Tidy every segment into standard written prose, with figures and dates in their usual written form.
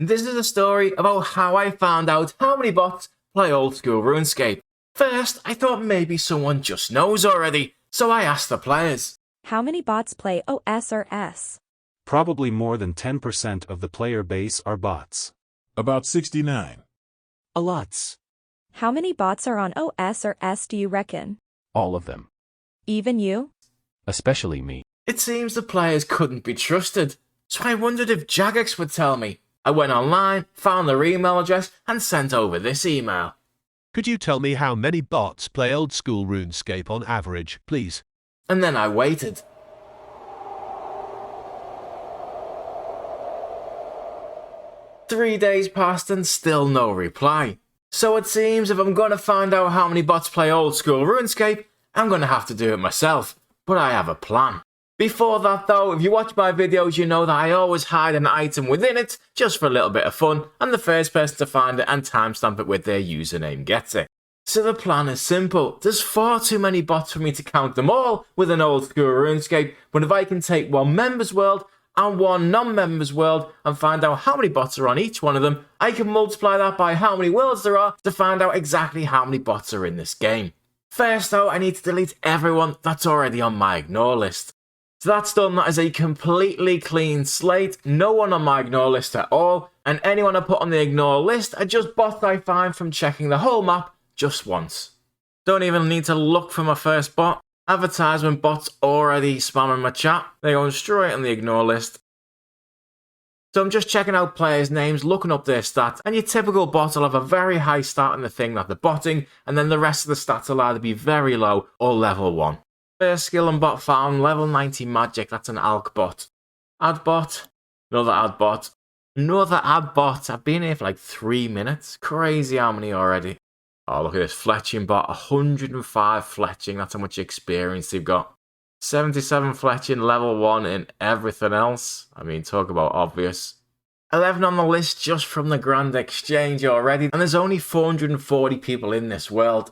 This is a story about how I found out how many bots play old school RuneScape. First, I thought maybe someone just knows already, so I asked the players. How many bots play Osrs? Probably more than 10% of the player base are bots. About 69. A lots. How many bots are on Osrs do you reckon? All of them. Even you? Especially me. It seems the players couldn't be trusted, so I wondered if Jagex would tell me. I went online, found their email address, and sent over this email. Could you tell me how many bots play old school RuneScape on average, please? And then I waited. Three days passed and still no reply. So it seems if I'm going to find out how many bots play old school RuneScape, I'm going to have to do it myself. But I have a plan. Before that though, if you watch my videos, you know that I always hide an item within it, just for a little bit of fun, and the first person to find it and timestamp it with their username gets it. So the plan is simple. There's far too many bots for me to count them all with an old school RuneScape, but if I can take one members world and one non-members world and find out how many bots are on each one of them, I can multiply that by how many worlds there are to find out exactly how many bots are in this game. First though, I need to delete everyone that's already on my ignore list. So that's done. That is a completely clean slate, no one on my ignore list at all, and anyone I put on the ignore list are just bots I find from checking the whole map just once. Don't even need to look for my first bot. Advertisement bots already spamming my chat, they're going straight on the ignore list. So I'm just checking out players' names, looking up their stats, and your typical bot will have a very high stat in the thing that they're botting, and then the rest of the stats will either be very low or level 1. First skill and bot found, level 90 magic, that's an alk bot. Ad bot, another ad bot, another ad bot. I've been here for like 3 minutes. Crazy how many already. Oh, look at this fletching bot, 105 fletching, that's how much experience they've got. 77 fletching, level 1 in everything else. I mean, talk about obvious. 11 on the list just from the Grand Exchange already, and there's only 440 people in this world.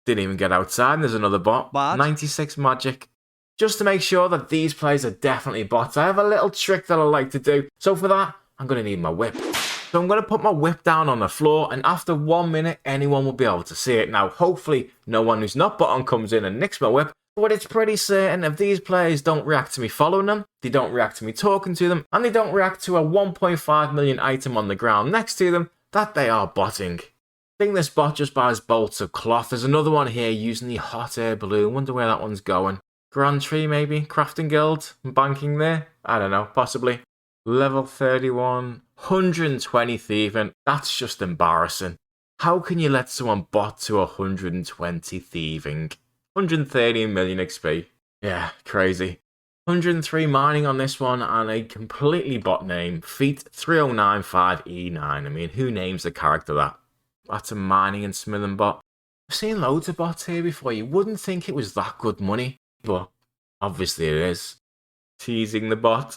Didn't even get outside, and there's another bot. 96 magic. Just to make sure that these players are definitely bots, I have a little trick that I like to do. So for that, I'm going to need my whip. So I'm going to put my whip down on the floor, and after 1 minute, anyone will be able to see it. Now, hopefully, no one who's not bot on comes in and nicks my whip. But it's pretty certain if these players don't react to me following them, they don't react to me talking to them, and they don't react to a 1.5 million item on the ground next to them, that they are botting. I think this bot just buys bolts of cloth. There's another one here using the hot air balloon. Wonder where that one's going. Grand Tree maybe? Crafting Guild? Banking there? I don't know. Possibly. Level 31. 120 thieving. That's just embarrassing. How can you let someone bot to 120 thieving? 130 million XP. Yeah, crazy. 103 mining on this one and a completely bot name. Feat 3095E9. I mean, who names the character that? That's a mining and smithing bot. I've seen loads of bots here before. You wouldn't think it was that good money, but obviously it is. Teasing the bot.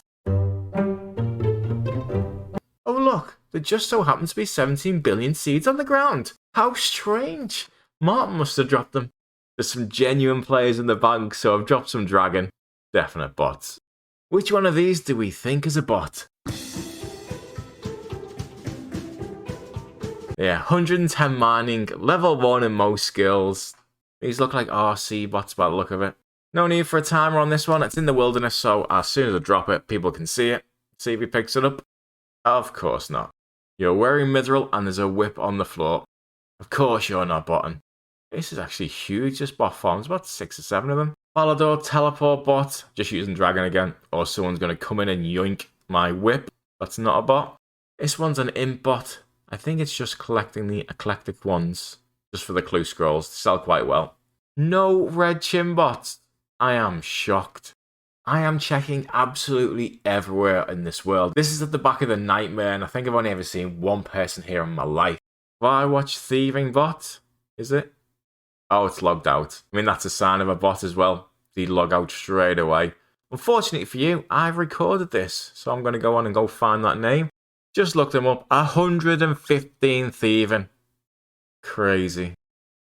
Oh look, there just so happens to be 17 billion seeds on the ground. How strange. Martin must have dropped them. There's some genuine players in the bank, so I've dropped some dragon. Definite bots. Which one of these do we think is a bot? Yeah, 110 mining, level 1 in most skills. These look like RC bots by the look of it. No need for a timer on this one, it's in the wilderness, so as soon as I drop it, people can see it. See if he picks it up. Of course not. You're wearing mithril and there's a whip on the floor. Of course you're not botting. This is actually huge, this bot farm. There's about 6 or 7 of them. Palador, teleport bot, just using dragon again. Or someone's going to come in and yoink my whip. That's not a bot. This one's an imp bot. I think it's just collecting the eclectic ones, just for the clue scrolls, to sell quite well. No red chin bots. I am shocked. I am checking absolutely everywhere in this world. This is at the back of the nightmare, and I think I've only ever seen one person here in my life. Have I watched thieving bot? Is it? Oh, it's logged out. I mean, that's a sign of a bot as well. They log out straight away. Unfortunately for you, I've recorded this, so I'm going to go on and go find that name. Just looked them up. 115 thieving. Crazy.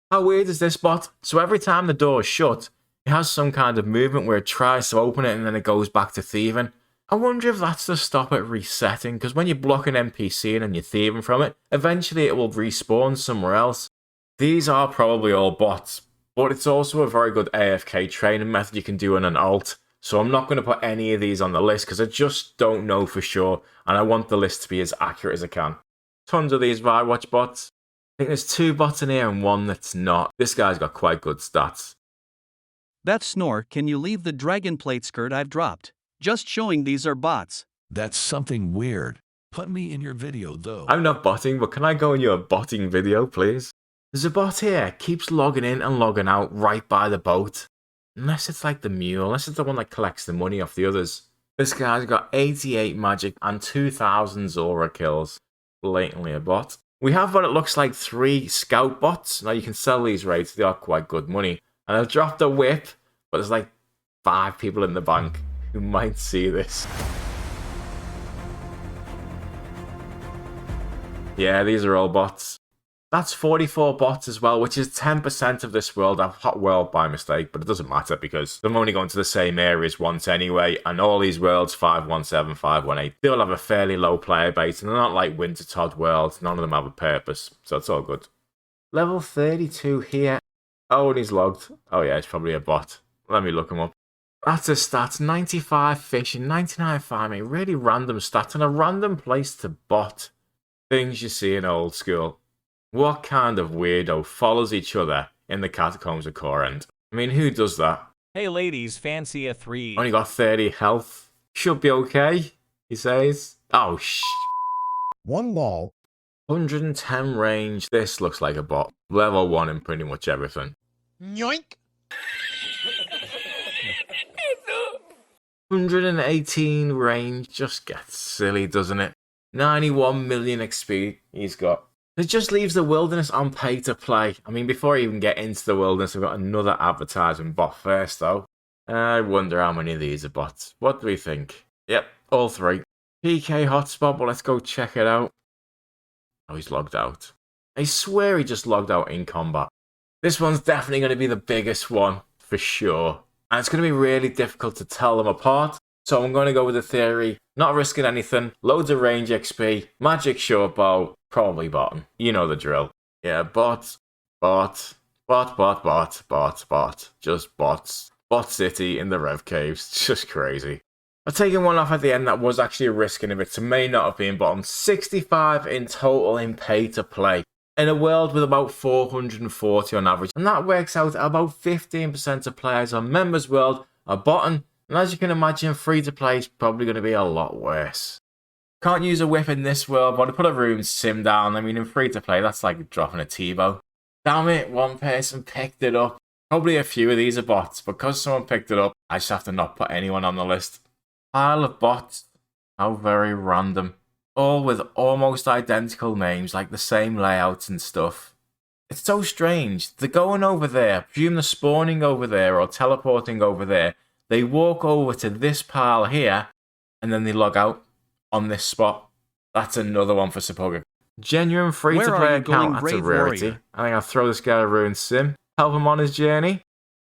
How weird is this bot? So every time the door is shut, it has some kind of movement where it tries to open it and then it goes back to thieving. I wonder if that's to stop it resetting, because when you block an NPC and then you're thieving from it, eventually it will respawn somewhere else. These are probably all bots, but it's also a very good AFK training method you can do in an alt, so I'm not going to put any of these on the list because I just don't know for sure, and I want the list to be as accurate as I can. Tons of these Firewatch bots. I think there's 2 bots in here and 1 that's not. This guy's got quite good stats. That Snore, can you leave the dragon plate skirt I've dropped? Just showing these are bots. That's something weird. Put me in your video, though. I'm not botting, but can I go in your botting video, please? There's a bot here, keeps logging in and logging out right by the boat. Unless it's like the mule, unless it's the one that collects the money off the others. This guy's got 88 magic and 2,000 Zora kills. Blatantly a bot. We have what it looks like 3 scout bots. Now you can sell these rates, they are quite good money. And I've dropped a whip, but there's like 5 people in the bank who might see this. Yeah, these are all bots. That's 44 bots as well, which is 10% of this world. I've hot world by mistake, but it doesn't matter because I'm only going to the same areas once anyway, and all these worlds, 517, 518, they all have a fairly low player base, and they're not like Winter Todd worlds. None of them have a purpose, so it's all good. Level 32 here. Oh, and he's logged. Oh yeah, it's probably a bot. Let me look him up. That's his stats, 95 fishing, 99 farming, really random stats, and a random place to bot. Things you see in Oldskool. What kind of weirdo follows each other in the catacombs of Corent? I mean, who does that? Hey ladies, fancy a 3. Only got 30 health. Should be okay, he says. Oh, One lol. 110 range. This looks like a bot. Level 1 in pretty much everything. Yoink. 118 range. Just gets silly, doesn't it? 91 million XP he's got. It just leaves the wilderness on pay to play. I mean, before I even get into the wilderness, I've got another advertising bot first, though. I wonder how many of these are bots. What do we think? Yep, all 3. PK hotspot, but let's go check it out. Oh, he's logged out. I swear he just logged out in combat. This one's definitely going to be the biggest one, for sure. And it's going to be really difficult to tell them apart. So I'm going to go with the theory, not risking anything, loads of range XP, magic short bow, probably bottom. You know the drill. Yeah, bot, just bots. Bot City in the Rev Caves, just crazy. I've taken one off at the end that was actually risking a bit, so may not have been bottom. 65 in total in pay to play. In a world with about 440 on average. And that works out at about 15% of players on Members World are bottom. And as you can imagine, free to play is probably going to be a lot worse. Can't use a whip in this world, but I put a rune sim down. I mean, in free to play, that's like dropping a T-bow. Damn it, one person picked it up. Probably a few of these are bots, but because someone picked it up, I just have to not put anyone on the list. Pile of bots. How very random. All with almost identical names, like the same layouts and stuff. It's so strange. They're going over there, presume they're spawning over there or teleporting over there. They walk over to this pile here, and then they log out on this spot. That's another one for Sapoga. Genuine free-to-play account, that's a rarity. I think I'll throw this guy a rune sim, help him on his journey.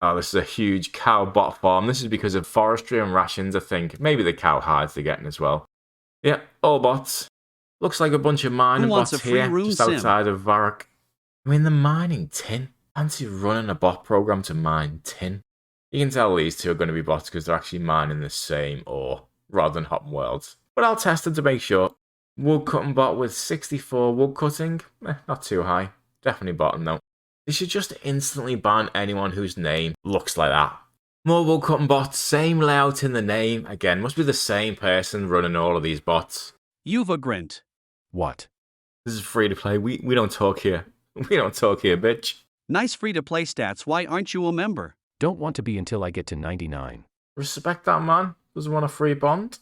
Oh, this is a huge cow bot farm. This is because of forestry and rations, I think. Maybe the cow hides they're getting as well. Yeah, all bots. Looks like a bunch of mining bots here, just outside of Varrock. I mean, the mining tin. Fancy running a bot program to mine tin. You can tell these two are going to be bots because they're actually mining the same ore, rather than hopping worlds. But I'll test them to make sure. Wood cutting bot with 64 wood cutting. Not too high. Definitely bottom though. They should just instantly ban anyone whose name looks like that. More wood cutting bots, same layout in the name. Again, must be the same person running all of these bots. You've a grint. What? This is free to play. We don't talk here. We don't talk here, bitch. Nice free-to-play stats. Why aren't you a member? Don't want to be until I get to 99. Respect that man. Doesn't want a free bond.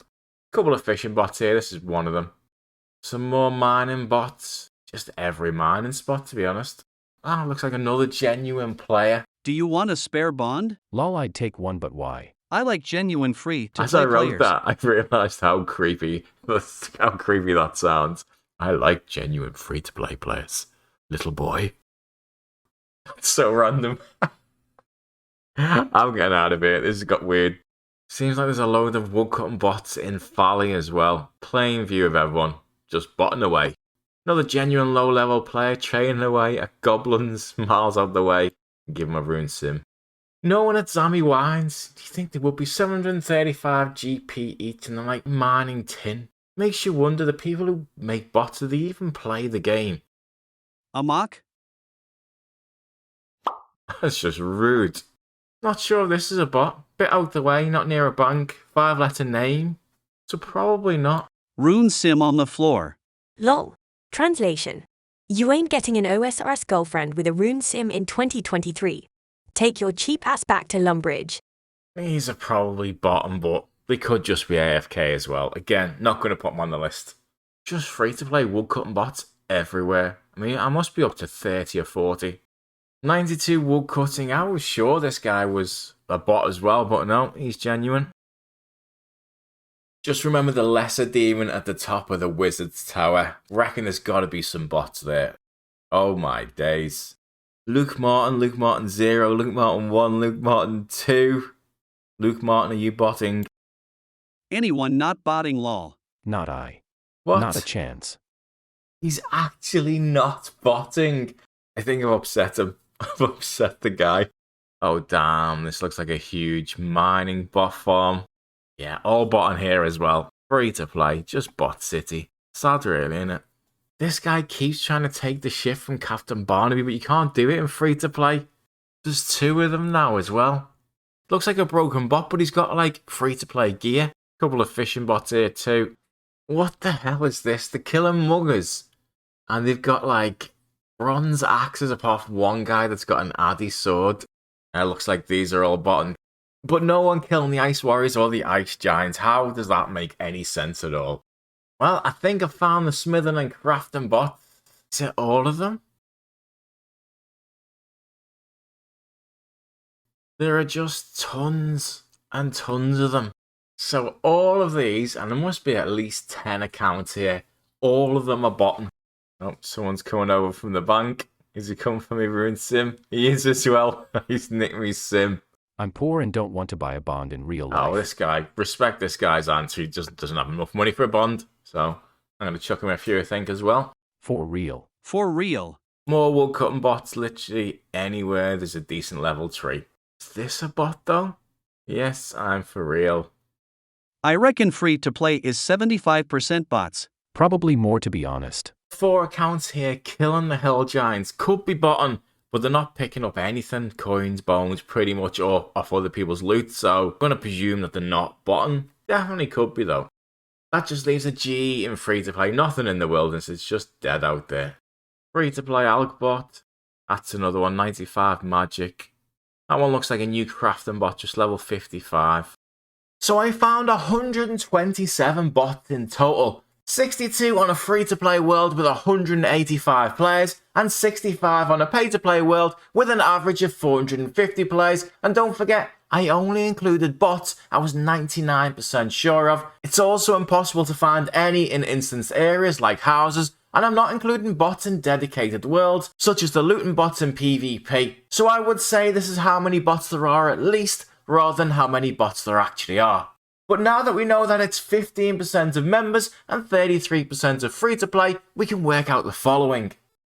Couple of fishing bots here. This is one of them. Some more mining bots. Just every mining spot, to be honest. Ah, looks like another genuine player. Do you want a spare bond? Lol, I'd take one, but why? I like genuine free-to-play As I wrote players. that, I realised how creepy that sounds. I like genuine free-to-play players. Little boy. That's so random. I'm getting out of here. This has got weird. Seems like there's a load of woodcutting bots in Folly as well. Plain view of everyone, just botting away. Another genuine low-level player training away at goblins miles out of the way. Give him a rune sim. No one at Zammy Wines. Do you think there would be 735 GP each and they're like mining tin? Makes you wonder, the people who make bots, do they even play the game? Amok? That's just rude. Not sure if this is a bot. Bit out the way, not near a bank. 5-letter name. So probably not. Rune sim on the floor. Lol. Translation. You ain't getting an Osrs girlfriend with a rune sim in 2023. Take your cheap ass back to Lumbridge. These are probably bottom, but they could just be AFK as well. Again, not going to put them on the list. Just free-to-play woodcutting bots everywhere. I mean, I must be up to 30 or 40. 92 woodcutting. I was sure this guy was a bot as well, but no, he's genuine. Just remember the lesser demon at the top of the wizard's tower. Reckon there's got to be some bots there. Oh my days. Luke Martin 0, Luke Martin 1, Luke Martin 2. Luke Martin, are you botting? Anyone not botting lol. Not I. What? Not a chance. He's actually not botting. I think I've upset him. I've upset the guy. Oh damn, this looks like a huge mining bot farm. Yeah, all bot on here as well. Free to play, just bot city. Sad really, innit? This guy keeps trying to take the shift from Captain Barnaby, but you can't do it in free to play. There's 2 of them now as well. Looks like a broken bot, but he's got like free to play gear. Couple of fishing bots here too. What the hell is this? They're killing muggers. And they've got like bronze axes apart from one guy that's got an addy sword. It looks like these are all bottom. But no one killing the Ice Warriors or the Ice Giants. How does that make any sense at all? Well, I think I found the smithing and crafting bot. Is it all of them? There are just tons and tons of them. So all of these, and there must be at least 10 accounts here, all of them are bottom. Oh, someone's coming over from the bank. Is he coming for me rune sim? He is as well. He's nicked me sim. I'm poor and don't want to buy a bond in real life. Oh, this guy. Respect this guy's answer. He just doesn't have enough money for a bond. So I'm going to chuck him a few, I think, as well. For real. For real. More woodcutting bots literally anywhere there's a decent level tree. Is this a bot, though? Yes, I'm for real. I reckon free to play is 75% bots. Probably more, to be honest. 4 accounts here killing the Hill Giants. Could be bottom, but they're not picking up anything. Coins, bones, pretty much off other people's loot. So I'm going to presume that they're not bottom. Definitely could be, though. That just leaves a G in free-to-play. Nothing in the wilderness. It's just dead out there. Free-to-play Alkbot. That's another one. 95 magic. That one looks like a new crafting bot. Just level 55. So I found 127 bots in total. 62 on a free-to-play world with 185 players, and 65 on a pay-to-play world with an average of 450 players. And don't forget, I only included bots I was 99% sure of. It's also impossible to find any in instanced areas like houses, and I'm not including bots in dedicated worlds, such as the looting bots in PvP. So I would say this is how many bots there are at least, rather than how many bots there actually are. But now that we know that it's 15% of members and 33% of free-to-play, we can work out the following.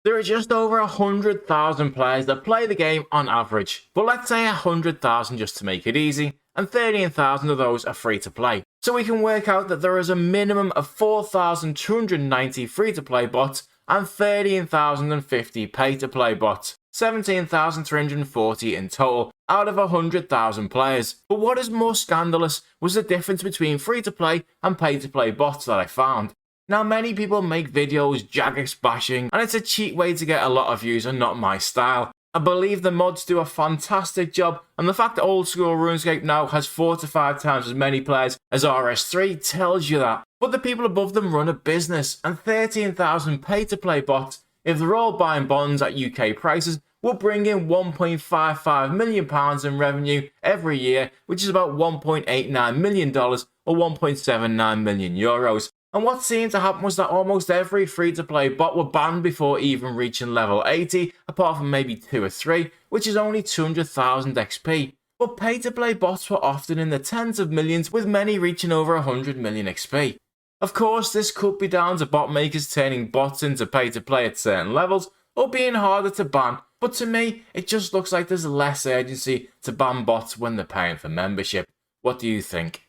There are just over 100,000 players that play the game on average, but let's say 100,000 just to make it easy, and 13,000 of those are free-to-play. So we can work out that there is a minimum of 4,290 free-to-play bots and 13,050 pay-to-play bots. 17,340 in total out of 100,000 players. But what is more scandalous was the difference between free-to-play and pay-to-play bots that I found. Now, many people make videos Jagex bashing, and it's a cheap way to get a lot of views and not my style. I believe the mods do a fantastic job, and the fact that Oldskool Runescape now has 4 to 5 times as many players as RS3 tells you that. But the people above them run a business, and 13,000 pay-to-play bots, if they're all buying bonds at UK prices, will bring in £1.55 million in revenue every year, which is about $1.89 million or €1.79 million. And what seemed to happen was that almost every free-to-play bot were banned before even reaching level 80, apart from maybe 2 or 3, which is only 200,000 XP. but pay-to-play bots were often in the tens of millions, with many reaching over 100 million XP. Of course, this could be down to bot makers turning bots into pay-to-play at certain levels, or being harder to ban, but to me, it just looks like there's less urgency to ban bots when they're paying for membership. What do you think?